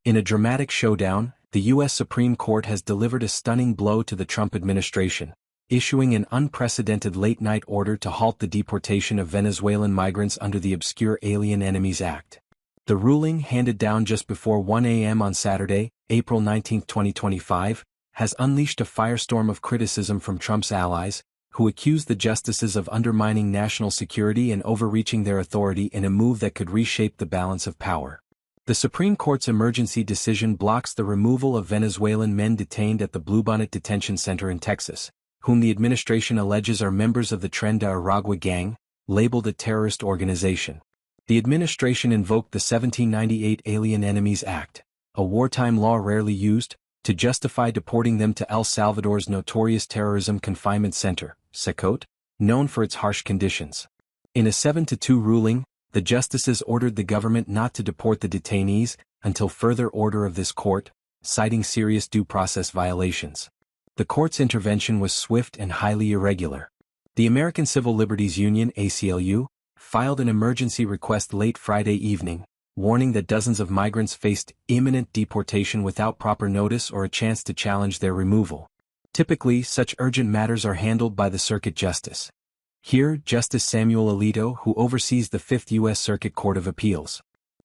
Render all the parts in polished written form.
In a dramatic showdown, the U.S. Supreme Court has delivered a stunning blow to the Trump administration, issuing an unprecedented late-night order to halt the deportation of Venezuelan migrants under the obscure Alien Enemies Act. The ruling, handed down just before 1 a.m. on Saturday, April 19, 2025, has unleashed a firestorm of criticism from Trump's allies, who accuse the justices of undermining national security and overreaching their authority in a move that could reshape the balance of power. The Supreme Court's emergency decision blocks the removal of Venezuelan men detained at the Bluebonnet Detention Center in Texas, whom the administration alleges are members of the Tren de Aragua gang, labeled a terrorist organization. The administration invoked the 1798 Alien Enemies Act, a wartime law rarely used, to justify deporting them to El Salvador's notorious terrorism confinement center, SECOT, known for its harsh conditions. In a 7-2 ruling, the justices ordered the government not to deport the detainees until further order of this court, citing serious due process violations. The court's intervention was swift and highly irregular. The American Civil Liberties Union (ACLU) filed an emergency request late Friday evening, warning that dozens of migrants faced imminent deportation without proper notice or a chance to challenge their removal. Typically, such urgent matters are handled by the Circuit Justice. Here, Justice Samuel Alito, who oversees the Fifth U.S. Circuit Court of Appeals.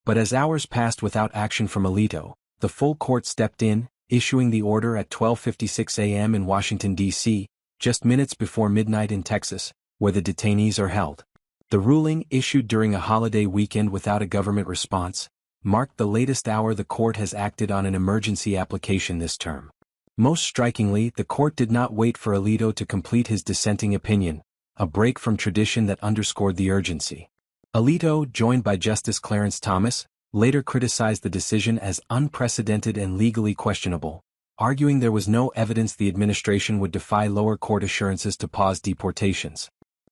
But as hours passed without action from Alito, the full court stepped in, issuing the order at 12:56 a.m. in Washington, D.C., just minutes before midnight in Texas, where the detainees are held. The ruling, issued during a holiday weekend without a government response, marked the latest hour the court has acted on an emergency application this term. Most strikingly, the court did not wait for Alito to complete his dissenting opinion, a break from tradition that underscored the urgency. Alito, joined by Justice Clarence Thomas, later criticized the decision as unprecedented and legally questionable, arguing there was no evidence the administration would defy lower court assurances to pause deportations.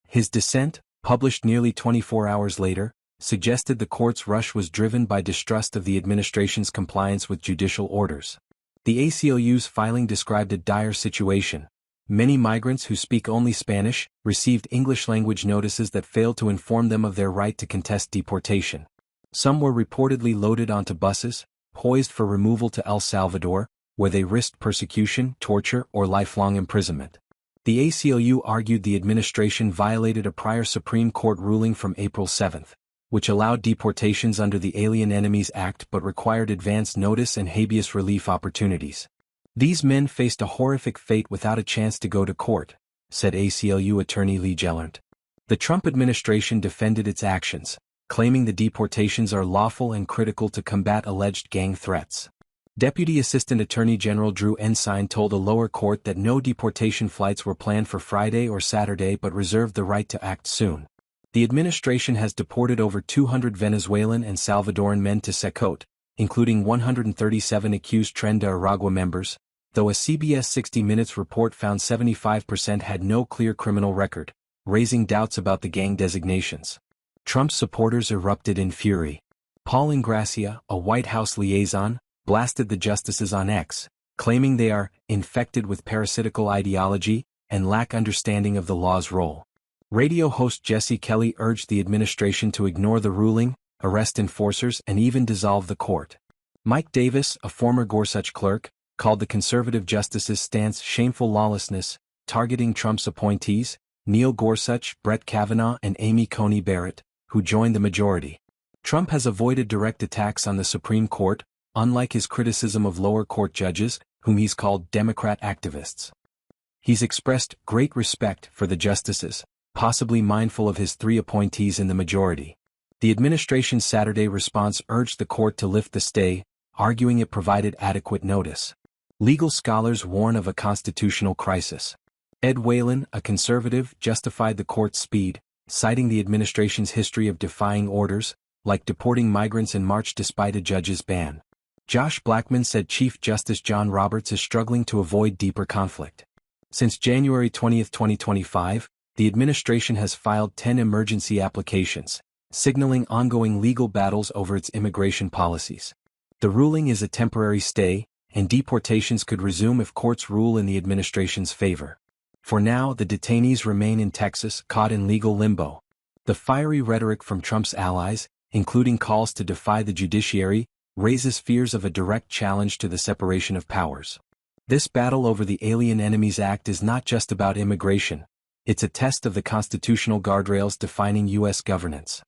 His dissent, published nearly 24 hours later, suggested the court's rush was driven by distrust of the administration's compliance with judicial orders. The ACLU's filing described a dire situation. Many migrants who speak only Spanish received English-language notices that failed to inform them of their right to contest deportation. Some were reportedly loaded onto buses, poised for removal to El Salvador, where they risked persecution, torture, or lifelong imprisonment. The ACLU argued the administration violated a prior Supreme Court ruling from April 7, which allowed deportations under the Alien Enemies Act but required advance notice and habeas relief opportunities. These men faced a horrific fate without a chance to go to court, said ACLU attorney Lee Gellert. The Trump administration defended its actions, claiming the deportations are lawful and critical to combat alleged gang threats. Deputy Assistant Attorney General Drew Ensign told a lower court that no deportation flights were planned for Friday or Saturday but reserved the right to act soon. The administration has deported over 200 Venezuelan and Salvadoran men to SECOT, including 137 accused Tren de Aragua members, though a CBS 60 Minutes report found 75% had no clear criminal record, raising doubts about the gang designations. Trump's supporters erupted in fury. Paul Ingracia, a White House liaison, blasted the justices on X, claiming they are infected with parasitical ideology and lack understanding of the law's role. Radio host Jesse Kelly urged the administration to ignore the ruling, arrest enforcers, and even dissolve the court. Mike Davis, a former Gorsuch clerk, called the conservative justices' stance shameful lawlessness, targeting Trump's appointees, Neil Gorsuch, Brett Kavanaugh, and Amy Coney Barrett, who joined the majority. Trump has avoided direct attacks on the Supreme Court, unlike his criticism of lower court judges, whom he's called Democrat activists. He's expressed great respect for the justices, possibly mindful of his three appointees in the majority. The administration's Saturday response urged the court to lift the stay, arguing it provided adequate notice. Legal scholars warn of a constitutional crisis. Ed Whalen, a conservative, justified the court's speed, citing the administration's history of defying orders, like deporting migrants in March despite a judge's ban. Josh Blackman said Chief Justice John Roberts is struggling to avoid deeper conflict. Since January 20, 2025, the administration has filed 10 emergency applications, signaling ongoing legal battles over its immigration policies. The ruling is a temporary stay, and deportations could resume if courts rule in the administration's favor. For now, the detainees remain in Texas, caught in legal limbo. The fiery rhetoric from Trump's allies, including calls to defy the judiciary, raises fears of a direct challenge to the separation of powers. This battle over the Alien Enemies Act is not just about immigration, it's a test of the constitutional guardrails defining U.S. governance.